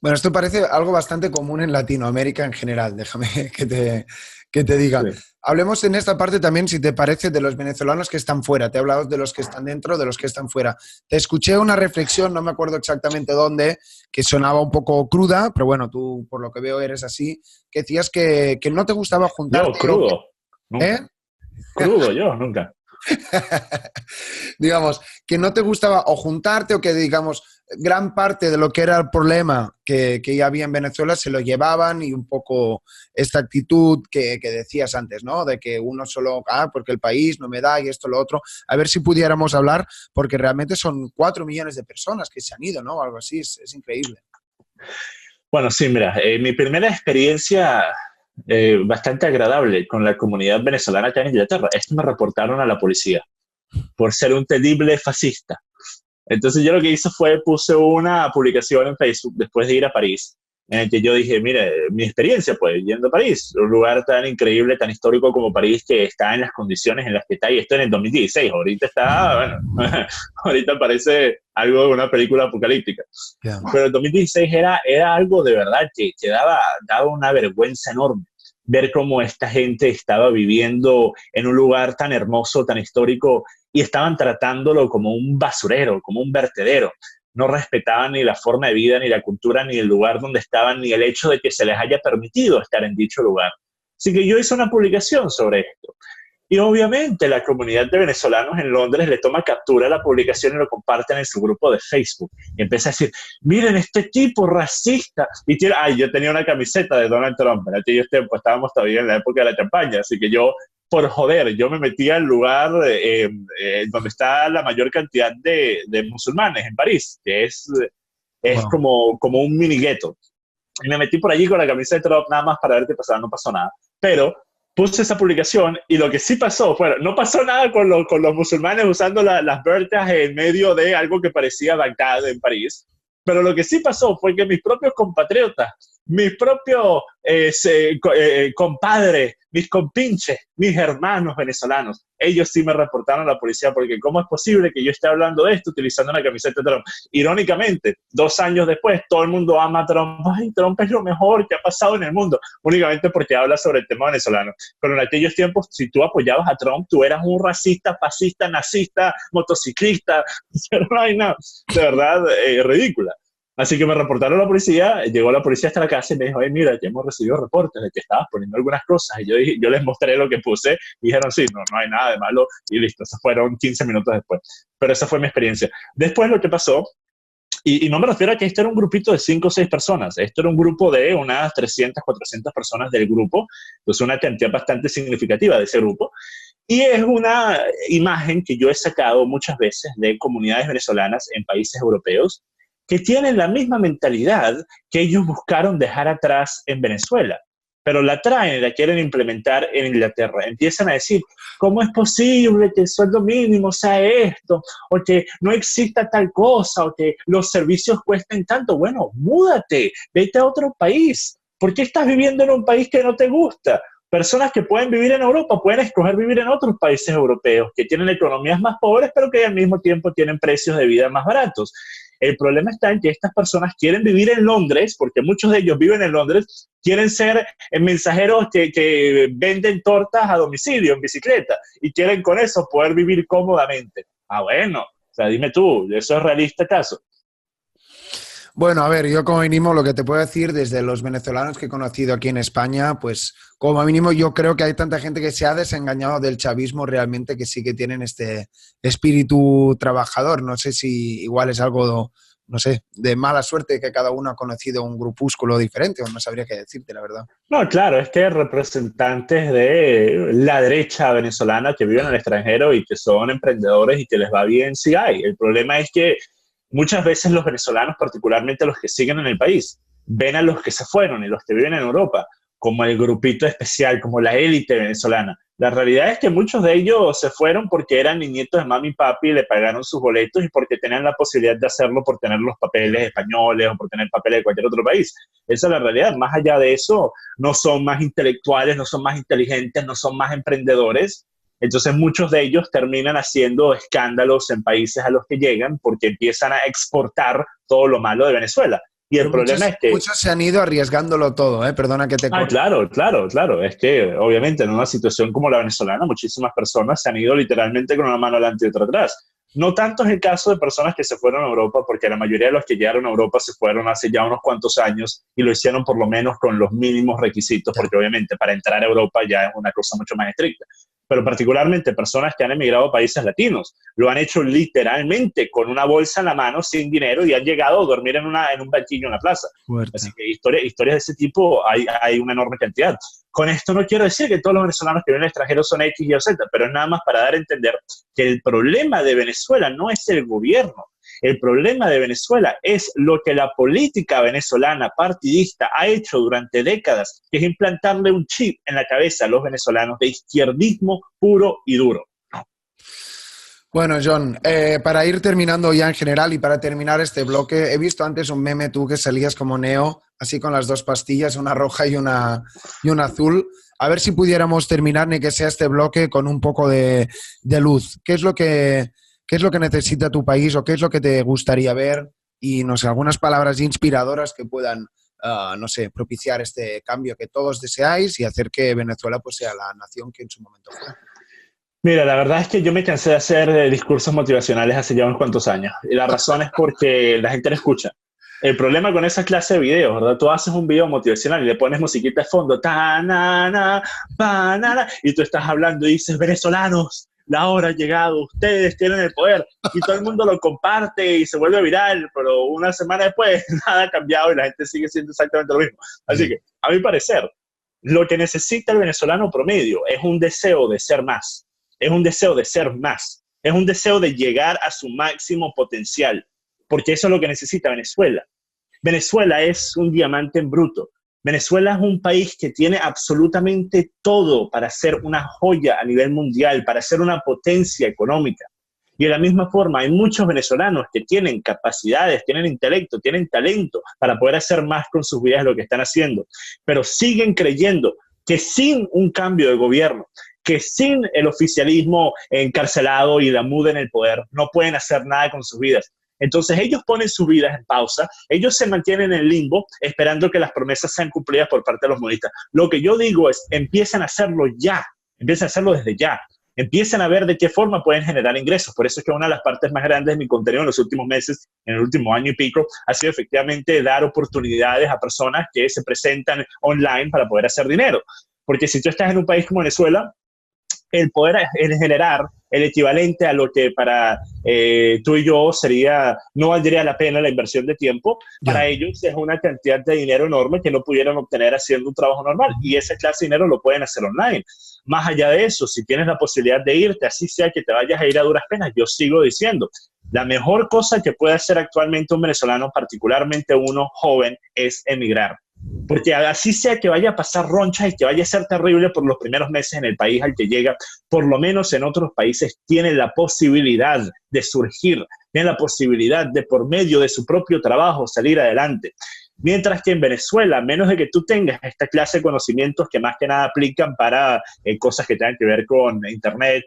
Bueno, esto parece algo bastante común en Latinoamérica en general, déjame que te diga. Sí. Hablemos en esta parte también, si te parece, de los venezolanos que están fuera. Te he hablado de los que están dentro, de los que están fuera. Te escuché una reflexión, no me acuerdo exactamente dónde, que sonaba un poco cruda, pero bueno, tú por lo que veo eres así, que decías que no te gustaba juntarte. Yo, crudo. ¿Eh? Crudo, yo, nunca. Digamos, que no te gustaba o juntarte o que, digamos, gran parte de lo que era el problema que ya había en Venezuela se lo llevaban y un poco esta actitud que decías antes, ¿no? De que uno solo, porque el país no me da y esto, lo otro. A ver si pudiéramos hablar, porque realmente son 4 millones de personas que se han ido, ¿no? Algo así, es increíble. Bueno, sí, mira, mi primera experiencia bastante agradable con la comunidad venezolana acá en Inglaterra es que me reportaron a la policía por ser un terrible fascista. Entonces yo lo que hice fue, puse una publicación en Facebook después de ir a París en el que yo dije, mire, mi experiencia, pues, yendo a París, un lugar tan increíble, tan histórico como París, que está en las condiciones en las que está, y esto en el 2016, ahorita está, bueno, ahorita parece algo de una película apocalíptica, Yeah. pero el 2016 era algo de verdad que daba una vergüenza enorme ver cómo esta gente estaba viviendo en un lugar tan hermoso, tan histórico, y estaban tratándolo como un basurero, como un vertedero. No respetaban ni la forma de vida, ni la cultura, ni el lugar donde estaban, ni el hecho de que se les haya permitido estar en dicho lugar. Así que yo hice una publicación sobre esto. Y obviamente la comunidad de venezolanos en Londres le toma captura a la publicación y lo comparten en su grupo de Facebook. Y empieza a decir, miren, este tipo racista. Y tiene, ay, yo tenía una camiseta de Donald Trump. En aquellos tiempos estábamos todavía en la época de la campaña. Así que yo, por joder, yo me metí al lugar donde está la mayor cantidad de musulmanes en París, que es Wow. como un mini gueto. Y me metí por allí con la camiseta de Trump nada más para ver qué pasaba. No pasó nada. Pero puse esa publicación y lo que sí pasó fue, no pasó nada con los musulmanes usando las bertas en medio de algo que parecía Bagdad en París, pero lo que sí pasó fue que mis propios compatriotas, mis propios compadres, mis compinches, mis hermanos venezolanos, ellos sí me reportaron a la policía porque ¿cómo es posible que yo esté hablando de esto utilizando una camiseta de Trump? Irónicamente, 2 años después, todo el mundo ama a Trump. Ay, Trump es lo mejor que ha pasado en el mundo, únicamente porque habla sobre el tema venezolano. Pero en aquellos tiempos, si tú apoyabas a Trump, tú eras un racista, fascista, nazista, motociclista, no hay nada, de verdad, ridícula. Así que me reportaron a la policía, llegó la policía hasta la casa y me dijo, mira, ya hemos recibido reportes de que estabas poniendo algunas cosas. Y yo les mostré lo que puse y dijeron, sí, no hay nada de malo. Y listo, eso fueron 15 minutos después. Pero esa fue mi experiencia. Después lo que pasó, y no me refiero a que esto era un grupito de 5 o 6 personas, esto era un grupo de unas 300, 400 personas del grupo, entonces una cantidad bastante significativa de ese grupo. Y es una imagen que yo he sacado muchas veces de comunidades venezolanas en países europeos que tienen la misma mentalidad que ellos buscaron dejar atrás en Venezuela, pero la traen y la quieren implementar en Inglaterra. Empiezan a decir, ¿cómo es posible que el sueldo mínimo sea esto? O que no exista tal cosa, o que los servicios cuesten tanto. Bueno, múdate, vete a otro país. ¿Por qué estás viviendo en un país que no te gusta? Personas que pueden vivir en Europa pueden escoger vivir en otros países europeos que tienen economías más pobres, pero que al mismo tiempo tienen precios de vida más baratos. El problema está en que estas personas quieren vivir en Londres, porque muchos de ellos viven en Londres, quieren ser mensajeros que venden tortas a domicilio en bicicleta y quieren con eso poder vivir cómodamente. Ah, bueno, o sea, dime tú, ¿eso es realista acaso? Bueno, a ver, yo como mínimo lo que te puedo decir desde los venezolanos que he conocido aquí en España, pues como mínimo yo creo que hay tanta gente que se ha desengañado del chavismo realmente que sí que tienen este espíritu trabajador. No sé si igual es algo, no sé, de mala suerte que cada uno ha conocido un grupúsculo diferente o no sabría qué decirte, la verdad. No, claro, es que representantes de la derecha venezolana que viven en el extranjero y que son emprendedores y que les va bien, sí hay. El problema es que muchas veces los venezolanos, particularmente los que siguen en el país, ven a los que se fueron y los que viven en Europa como el grupito especial, como la élite venezolana. La realidad es que muchos de ellos se fueron porque eran nietos de mami y papi y le pagaron sus boletos y porque tenían la posibilidad de hacerlo por tener los papeles españoles o por tener papeles de cualquier otro país. Esa es la realidad. Más allá de eso, no son más intelectuales, no son más inteligentes, no son más emprendedores. Entonces muchos de ellos terminan haciendo escándalos en países a los que llegan porque empiezan a exportar todo lo malo de Venezuela. Y el Pero problema muchos, es que muchos se han ido arriesgándolo todo, ¿eh? Perdona que te corte. claro, claro, claro. Es que obviamente en una situación como la venezolana, muchísimas personas se han ido literalmente con una mano adelante y otra atrás. No tanto es el caso de personas que se fueron a Europa, porque la mayoría de los que llegaron a Europa se fueron hace ya unos cuantos años y lo hicieron por lo menos con los mínimos requisitos, Ya. porque obviamente para entrar a Europa ya es una cosa mucho más estricta. Pero particularmente personas que han emigrado a países latinos, lo han hecho literalmente con una bolsa en la mano, sin dinero, y han llegado a dormir en un banquillo en la plaza. Fuerte. Así que historias de ese tipo hay una enorme cantidad. Con esto no quiero decir que todos los venezolanos que viven al extranjero son X, Y o Z, pero es nada más para dar a entender que el problema de Venezuela no es el gobierno. El problema de Venezuela es lo que la política venezolana partidista ha hecho durante décadas, que es implantarle un chip en la cabeza a los venezolanos de izquierdismo puro y duro. Bueno, John, para ir terminando ya en general y para terminar este bloque, he visto antes un meme tú que salías como Neo así con las dos pastillas, una roja y una azul. A ver si pudiéramos terminar, ni que sea este bloque, con un poco de luz. ¿Qué es lo que necesita tu país o qué es lo que te gustaría ver? Y, no sé, algunas palabras inspiradoras que puedan, no sé, propiciar este cambio que todos deseáis y hacer que Venezuela pues sea la nación que en su momento fue. Mira, la verdad es que yo me cansé de hacer discursos motivacionales hace ya unos cuantos años. Y la razón es porque la gente no escucha. El problema con esa clase de videos, ¿verdad? Tú haces un video motivacional y le pones musiquita de fondo, ta, na, na, pa, na, na, y tú estás hablando y dices, venezolanos, la hora ha llegado, ustedes tienen el poder. Y todo el mundo lo comparte y se vuelve viral, pero una semana después nada ha cambiado y la gente sigue siendo exactamente lo mismo. Así que, a mi parecer, lo que necesita el venezolano promedio es un deseo de ser más. Es un deseo de ser más, es un deseo de llegar a su máximo potencial, porque eso es lo que necesita Venezuela. Venezuela es un diamante en bruto. Venezuela es un país que tiene absolutamente todo para ser una joya a nivel mundial, para ser una potencia económica. Y de la misma forma, hay muchos venezolanos que tienen capacidades, tienen intelecto, tienen talento para poder hacer más con sus vidas de lo que están haciendo, pero siguen creyendo que sin un cambio de gobierno, que sin el oficialismo encarcelado y la muda en el poder, no pueden hacer nada con sus vidas. Entonces ellos ponen sus vidas en pausa, ellos se mantienen en limbo esperando que las promesas sean cumplidas por parte de los modistas. Lo que yo digo es, empiecen a hacerlo ya, empiecen a hacerlo desde ya. Empiecen a ver de qué forma pueden generar ingresos. Por eso es que una de las partes más grandes de mi contenido en los últimos meses, en el último año y pico, ha sido efectivamente dar oportunidades a personas que se presentan online para poder hacer dinero. Porque si tú estás en un país como Venezuela, el poder generar el equivalente a lo que para tú y yo no valdría la pena la inversión de tiempo, para ellos es una cantidad de dinero enorme que no pudieran obtener haciendo un trabajo normal, y ese clase de dinero lo pueden hacer online. Más allá de eso, si tienes la posibilidad de irte, así sea que te vayas a ir a duras penas, yo sigo diciendo, la mejor cosa que puede hacer actualmente un venezolano, particularmente uno joven, es emigrar. Porque así sea que vaya a pasar ronchas y que vaya a ser terrible por los primeros meses en el país al que llega, por lo menos en otros países tiene la posibilidad de surgir, tiene la posibilidad de por medio de su propio trabajo salir adelante. Mientras que en Venezuela, a menos de que tú tengas esta clase de conocimientos que más que nada aplican para cosas que tengan que ver con internet,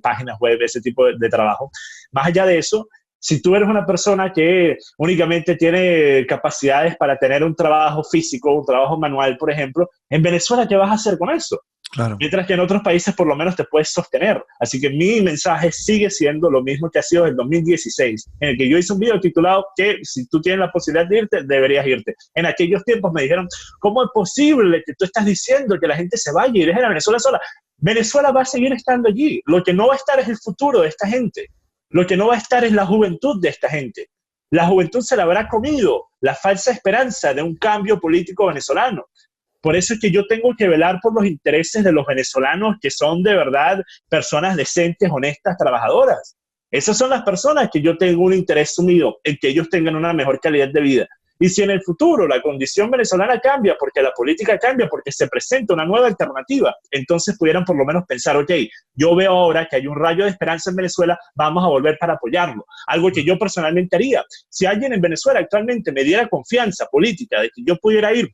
páginas web, ese tipo de trabajo, más allá de eso, si tú eres una persona que únicamente tiene capacidades para tener un trabajo físico, un trabajo manual, por ejemplo, en Venezuela, ¿qué vas a hacer con eso? Claro. Mientras que en otros países por lo menos te puedes sostener. Así que mi mensaje sigue siendo lo mismo que ha sido en 2016, en el que yo hice un video titulado que si tú tienes la posibilidad de irte, deberías irte. En aquellos tiempos me dijeron, ¿cómo es posible que tú estás diciendo que la gente se vaya y deje a Venezuela sola? Venezuela va a seguir estando allí. Lo que no va a estar es el futuro de esta gente. Lo que no va a estar es la juventud de esta gente. La juventud se la habrá comido la falsa esperanza de un cambio político venezolano. Por eso es que yo tengo que velar por los intereses de los venezolanos que son de verdad personas decentes, honestas, trabajadoras. Esas son las personas que yo tengo un interés sumido en que ellos tengan una mejor calidad de vida. Y si en el futuro la condición venezolana cambia, porque la política cambia, porque se presenta una nueva alternativa, entonces pudieran por lo menos pensar, ok, yo veo ahora que hay un rayo de esperanza en Venezuela, vamos a volver para apoyarlo. Algo que yo personalmente haría. Si alguien en Venezuela actualmente me diera confianza política de que yo pudiera ir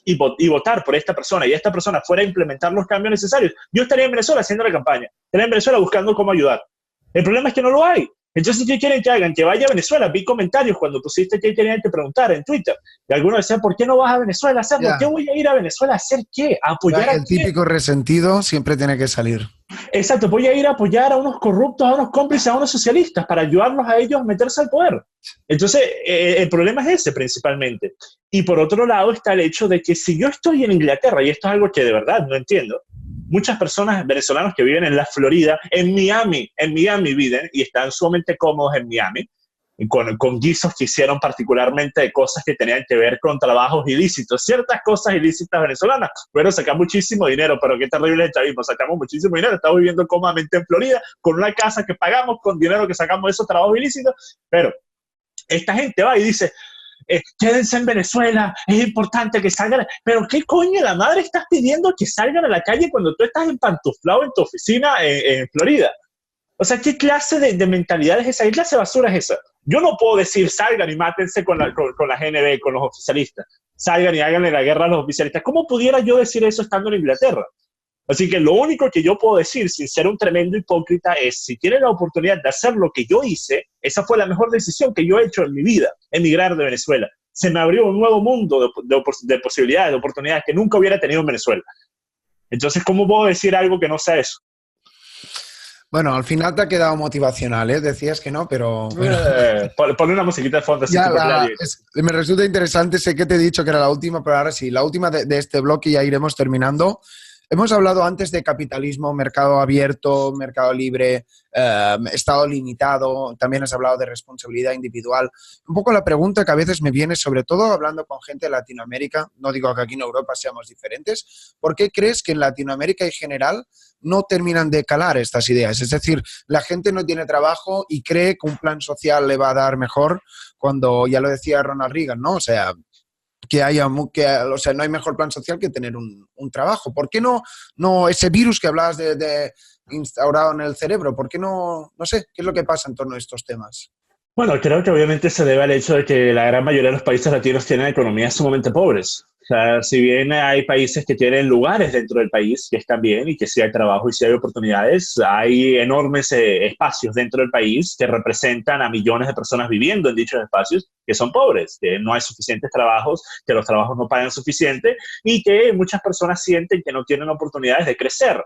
y votar por esta persona y esta persona fuera a implementar los cambios necesarios, yo estaría en Venezuela haciendo la campaña, estaría en Venezuela buscando cómo ayudar. El problema es que no lo hay. Entonces, ¿qué quieren que hagan? Que vaya a Venezuela. Vi comentarios cuando pusiste que querían que preguntar en Twitter. Y algunos decían, ¿por qué no vas a Venezuela a hacerlo? ¿Por qué voy a ir a Venezuela a hacer qué? ¿A apoyar a El típico resentido siempre tiene que salir. Exacto, voy a ir a apoyar a unos corruptos, a unos cómplices, a unos socialistas para ayudarlos a ellos a meterse al poder. Entonces, el problema es ese principalmente. Y por otro lado está el hecho de que si yo estoy en Inglaterra, y esto es algo que de verdad no entiendo, muchas personas venezolanas que viven en la Florida, en Miami viven y están sumamente cómodos en Miami, con guisos que hicieron particularmente de cosas que tenían que ver con trabajos ilícitos, ciertas cosas ilícitas venezolanas. Bueno, sacamos muchísimo dinero, pero qué terrible el chavismo, sacamos muchísimo dinero, estamos viviendo cómodamente en Florida, con una casa que pagamos, con dinero que sacamos de esos trabajos ilícitos, pero esta gente va y dice, quédense en Venezuela, es importante que salgan. Pero ¿qué coño la madre estás pidiendo que salgan a la calle cuando tú estás empantuflado en tu oficina en Florida? O sea, ¿qué clase de mentalidad es esa? ¿Qué clase de basura es esa? Yo no puedo decir salgan y mátense con la GNB, con los oficialistas, salgan y háganle la guerra a los oficialistas. ¿Cómo pudiera yo decir eso estando en Inglaterra? Así que lo único que yo puedo decir, sin ser un tremendo hipócrita, es si tienen la oportunidad de hacer lo que yo hice, esa fue la mejor decisión que yo he hecho en mi vida, emigrar de Venezuela. Se me abrió un nuevo mundo de posibilidades, de oportunidades que nunca hubiera tenido en Venezuela. Entonces, ¿cómo puedo decir algo que no sea eso? Bueno, al final te ha quedado motivacional, ¿eh? Decías que no, pero... Ponle una musiquita de fondo. Así me resulta interesante, sé que te he dicho que era la última, pero ahora sí, la última de este bloque, ya iremos terminando. Hemos hablado antes de capitalismo, mercado abierto, mercado libre, estado limitado, también has hablado de responsabilidad individual. Un poco la pregunta que a veces me viene, sobre todo hablando con gente de Latinoamérica, no digo que aquí en Europa seamos diferentes, ¿por qué crees que en Latinoamérica en general no terminan de calar estas ideas? Es decir, la gente no tiene trabajo y cree que un plan social le va a dar mejor cuando, ya lo decía Ronald Reagan, ¿no? O sea, o sea, no hay mejor plan social que tener un trabajo. ¿Por qué no ese virus que hablabas de instaurado en el cerebro? ¿Por qué no sé, qué es lo que pasa en torno a estos temas? Bueno, creo que obviamente se debe al hecho de que la gran mayoría de los países latinos tienen economías sumamente pobres. O sea, si bien hay países que tienen lugares dentro del país que están bien y que sí hay trabajo y sí hay oportunidades, hay enormes espacios dentro del país que representan a millones de personas viviendo en dichos espacios que son pobres, que no hay suficientes trabajos, que los trabajos no pagan suficiente y que muchas personas sienten que no tienen oportunidades de crecer.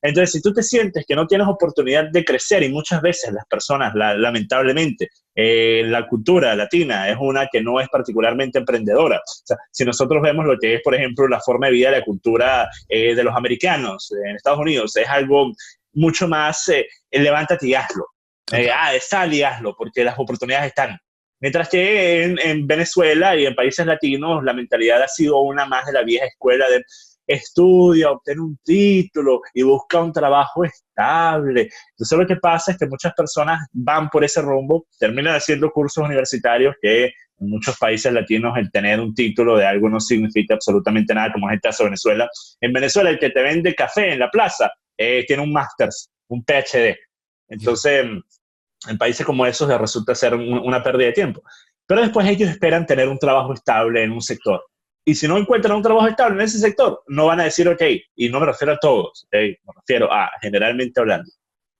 Entonces, si tú te sientes que no tienes oportunidad de crecer, y muchas veces las personas, lamentablemente, la cultura latina es una que no es particularmente emprendedora. O sea, si nosotros vemos lo que es, por ejemplo, la forma de vida de la cultura de los americanos en Estados Unidos, es algo mucho más levántate y hazlo. Sal y hazlo, porque las oportunidades están. Mientras que en Venezuela y en países latinos la mentalidad ha sido una más de la vieja escuela de estudia, obtener un título y busca un trabajo estable. Entonces lo que pasa es que muchas personas van por ese rumbo, terminan haciendo cursos universitarios que en muchos países latinos el tener un título de algo no significa absolutamente nada, como es el caso de Venezuela. En Venezuela el que te vende café en la plaza tiene un máster, un PhD. Entonces en países como esos resulta ser una pérdida de tiempo. Pero después ellos esperan tener un trabajo estable en un sector. Y si no encuentran un trabajo estable en ese sector, no van a decir, ok, y no me refiero a todos, me refiero a generalmente hablando,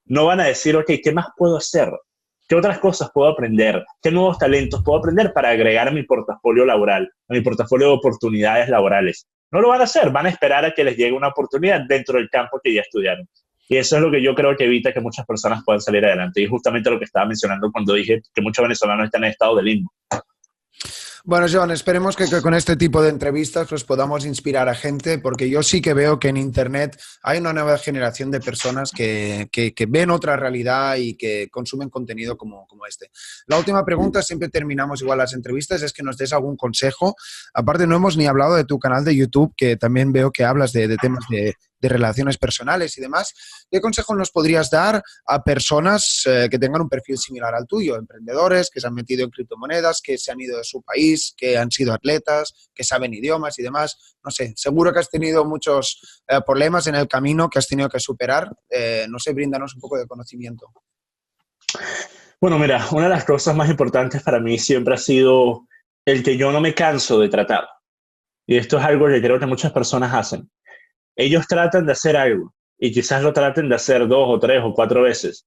no van a decir, ok, ¿qué más puedo hacer? ¿Qué otras cosas puedo aprender? ¿Qué nuevos talentos puedo aprender para agregar a mi portafolio laboral, a mi portafolio de oportunidades laborales? No lo van a hacer, van a esperar a que les llegue una oportunidad dentro del campo que ya estudiaron. Y eso es lo que yo creo que evita que muchas personas puedan salir adelante. Y justamente lo que estaba mencionando cuando dije que muchos venezolanos están en estado de limbo. Bueno, Joan, esperemos que con este tipo de entrevistas pues, podamos inspirar a gente, porque yo sí que veo que en Internet hay una nueva generación de personas que ven otra realidad y que consumen contenido como este. La última pregunta, siempre terminamos igual las entrevistas, es que nos des algún consejo. Aparte, no hemos ni hablado de tu canal de YouTube, que también veo que hablas de temas de relaciones personales y demás. ¿Qué consejo nos podrías dar a personas que tengan un perfil similar al tuyo? Emprendedores que se han metido en criptomonedas, que se han ido de su país, que han sido atletas, que saben idiomas y demás. No sé, seguro que has tenido muchos problemas en el camino que has tenido que superar. No sé, bríndanos un poco de conocimiento. Bueno, mira, una de las cosas más importantes para mí siempre ha sido el que yo no me canso de tratar. Y esto es algo que creo que muchas personas hacen. Ellos tratan de hacer algo y quizás lo traten de hacer 2 o 3 o 4 veces.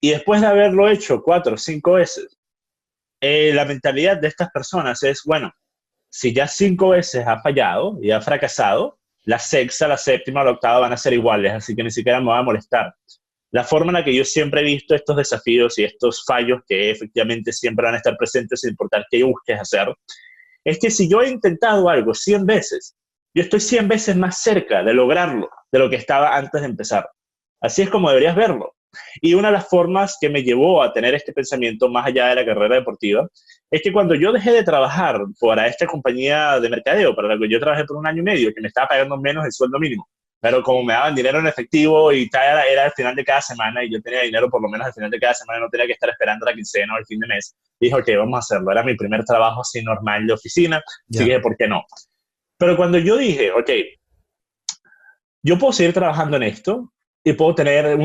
Y después de haberlo hecho 4 o 5 veces, la mentalidad de estas personas es, bueno, si ya 5 veces ha fallado y ha fracasado, la sexta, la séptima o la octava van a ser iguales, así que ni siquiera me va a molestar. La forma en la que yo siempre he visto estos desafíos y estos fallos que efectivamente siempre van a estar presentes sin importar qué busques hacer, es que si yo he intentado algo 100 veces, yo estoy 100 veces más cerca de lograrlo de lo que estaba antes de empezar. Así es como deberías verlo. Y una de las formas que me llevó a tener este pensamiento más allá de la carrera deportiva es que cuando yo dejé de trabajar para esta compañía de mercadeo, para la que yo trabajé por 1 año y medio, que me estaba pagando menos el sueldo mínimo, pero como me daban dinero en efectivo y era al final de cada semana y yo tenía dinero por lo menos al final de cada semana, no tenía que estar esperando la quincena o el fin de mes, dije, ok, vamos a hacerlo. Era mi primer trabajo así normal de oficina, así que ¿por qué no? Pero cuando yo dije, ok, yo puedo seguir trabajando en esto y puedo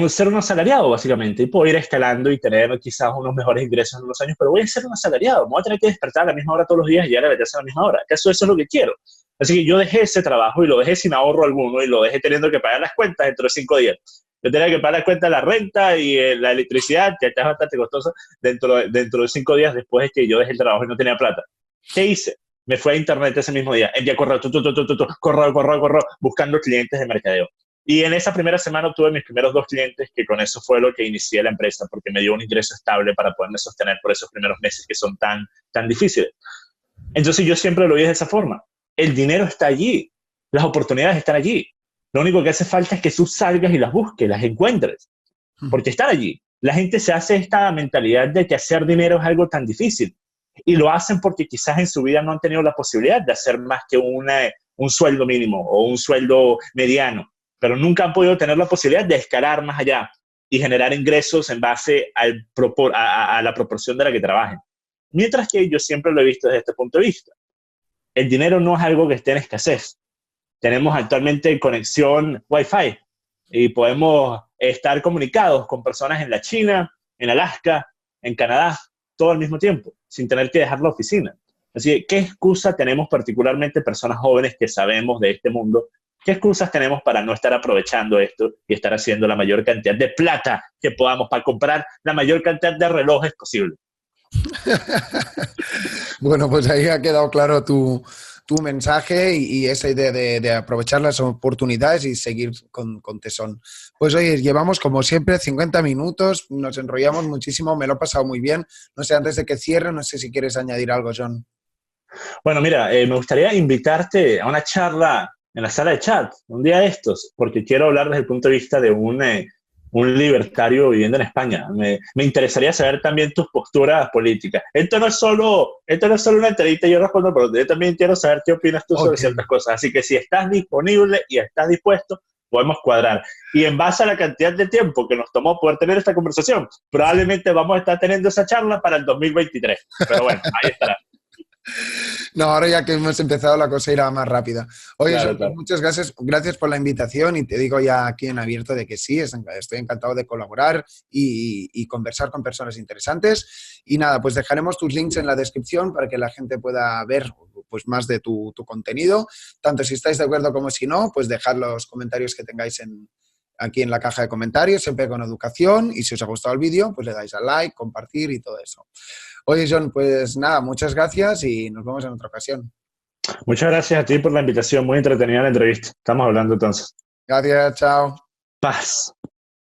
ser un asalariado, básicamente, y puedo ir escalando y tener quizás unos mejores ingresos en unos años, pero voy a ser un asalariado, me voy a tener que despertar a la misma hora todos los días y llegar a la casa a la misma hora. ¿Acaso eso es lo que quiero? Así que yo dejé ese trabajo y lo dejé sin ahorro alguno y lo dejé teniendo que pagar las cuentas dentro de 5 días. Yo tenía que pagar las cuentas de la renta y la electricidad, que acá es bastante costosa, dentro de 5 días después de que yo dejé el trabajo y no tenía plata. ¿Qué hice? Me fui a internet ese mismo día, envié correo, correo, buscando clientes de mercadeo. Y en esa primera semana obtuve mis primeros 2 clientes, que con eso fue lo que inicié la empresa, porque me dio un ingreso estable para poderme sostener por esos primeros meses que son tan difíciles. Entonces yo siempre lo vi de esa forma. El dinero está allí, las oportunidades están allí. Lo único que hace falta es que tú salgas y las busques, las encuentres, porque están allí. La gente se hace esta mentalidad de que hacer dinero es algo tan difícil. Y lo hacen porque quizás en su vida no han tenido la posibilidad de hacer más que un sueldo mínimo o un sueldo mediano, pero nunca han podido tener la posibilidad de escalar más allá y generar ingresos en base a la proporción de la que trabajen. Mientras que yo siempre lo he visto desde este punto de vista. El dinero no es algo que esté en escasez. Tenemos actualmente conexión Wi-Fi y podemos estar comunicados con personas en la China, en Alaska, en Canadá, todo al mismo tiempo, sin tener que dejar la oficina. Así que, ¿qué excusa tenemos particularmente personas jóvenes que sabemos de este mundo? ¿Qué excusas tenemos para no estar aprovechando esto y estar haciendo la mayor cantidad de plata que podamos para comprar la mayor cantidad de relojes posible? Bueno, pues ahí ha quedado claro tu mensaje y esa idea de aprovechar las oportunidades y seguir con tesón. Pues oye, llevamos como siempre 50 minutos, nos enrollamos muchísimo, me lo he pasado muy bien. No sé, antes de que cierre, no sé si quieres añadir algo, John. Bueno, mira, me gustaría invitarte a una charla en la sala de chat, un día de estos, porque quiero hablar desde el punto de vista de un libertario viviendo en España. Me interesaría saber también tus posturas políticas. Esto no es solo una entrevista, yo respondo, pero yo también quiero saber qué opinas tú sobre ciertas cosas. Así que si estás disponible y estás dispuesto, podemos cuadrar. Y en base a la cantidad de tiempo que nos tomó poder tener esta conversación, probablemente vamos a estar teniendo esa charla para el 2023. Pero bueno, ahí estará. No, ahora ya que hemos empezado la cosa irá más rápida. Oye, Claro, John, pues claro. muchas gracias por la invitación y te digo ya aquí en abierto de que sí, estoy encantado de colaborar y conversar con personas interesantes. Y nada, pues dejaremos tus links en la descripción para que la gente pueda ver pues más de tu contenido. Tanto si estáis de acuerdo como si no, pues dejad los comentarios que tengáis aquí en la caja de comentarios, siempre con educación. Y si os ha gustado el vídeo, pues le dais al like, compartir y todo eso. Oye, John, pues nada, muchas gracias y nos vemos en otra ocasión. Muchas gracias a ti por la invitación. Muy entretenida la entrevista. Estamos hablando entonces. Gracias, chao. Paz.